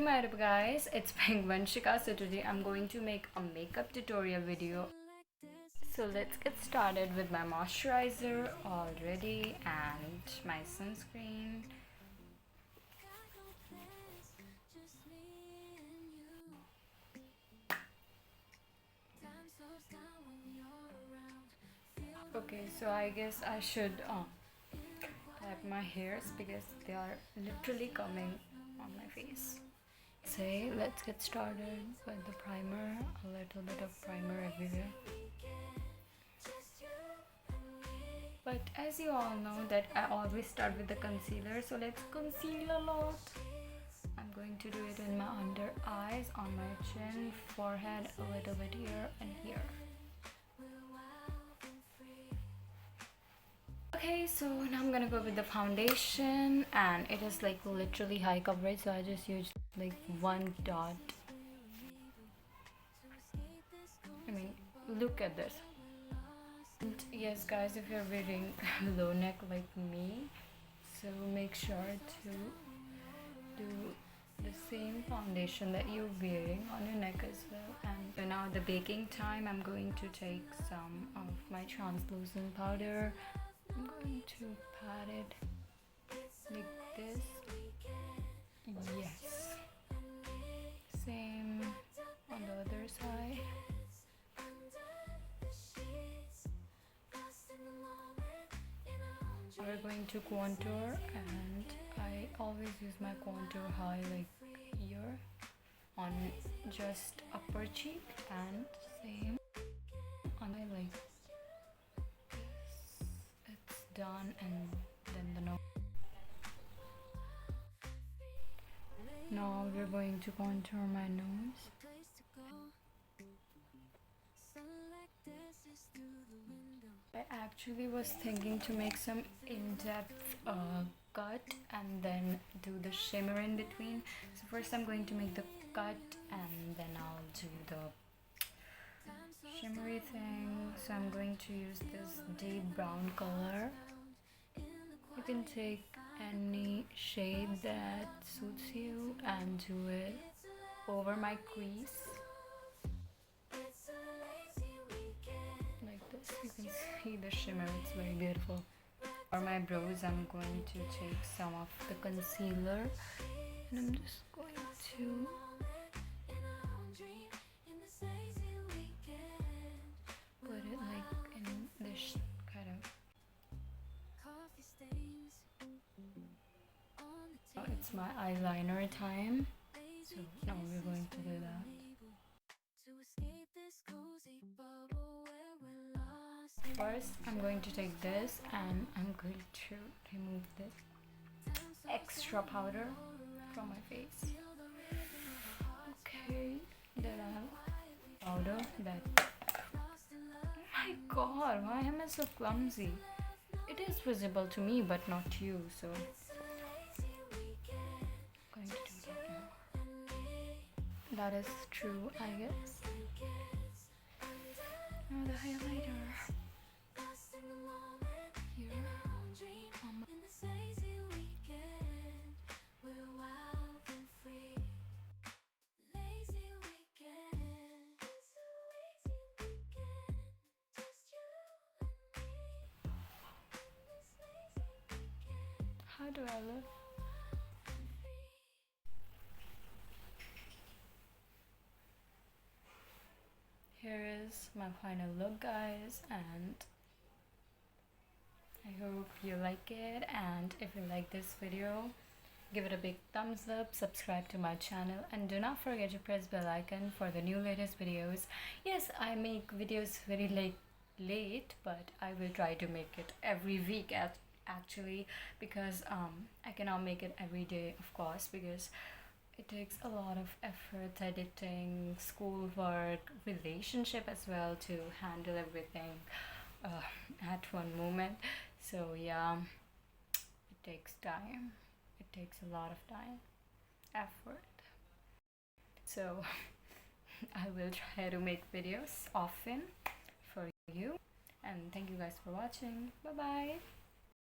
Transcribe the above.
my YouTube guys, it's Vanshika. So today I'm going to make a makeup tutorial video. So let's get started with my moisturizer already and my sunscreen. Okay, so I guess I should tap my hairs because they are literally coming on my face. Say, let's get started with the primer, a little bit of primer everywhere. But as you all know that I always start with the concealer, so let's conceal a lot. I'm going to do it in my under eyes, on my chin, forehead, a little bit here and here. Okay, so now I'm gonna go with the foundation, and it is like literally high coverage, so I just used like one dot. I mean, look at this. And yes guys, if you're wearing low neck like me, so make sure to do the same foundation that you're wearing on your neck as well. And so now the baking time, I'm going to take some of my translucent powder. I'm going to pat it like this. Yes, same on the other side. We're going to contour, and I always use my contour high like here on just upper cheek, and same on my like this. It's done, and then the nose. Now we're going to contour my nose. I actually was thinking to make some in-depth cut and then do the shimmer in between. So first I'm going to make the cut and then I'll do the shimmery thing. So I'm going to use this deep brown color. You can take any shade that suits you and do it over my crease. You can see the shimmer, it's very beautiful. For my brows, I'm going to take some of the concealer and I'm just going to put it like in this kind of. Oh, it's my eyeliner time, so now we're going to do that. First, I'm going to take this and I'm going to remove this extra powder from my face. Okay, then I have powder that. Oh my god, why am I so clumsy? It is visible to me, but not to you, so. I'm going to do that now. That is true, I guess. Now the highlighter. How do I look? Here is my final look guys, and I hope you like it, and if you like this video, give it a big thumbs up, subscribe to my channel, and do not forget to press bell icon for the new latest videos. Yes, I make videos very late, but I will try to make it every week actually, because I cannot make it every day, of course, because it takes a lot of effort, editing, schoolwork, relationship as well, to handle everything at one moment. So yeah, it takes time. It takes a lot of time, effort. So I will try to make videos often for you, and thank you guys for watching. Bye bye.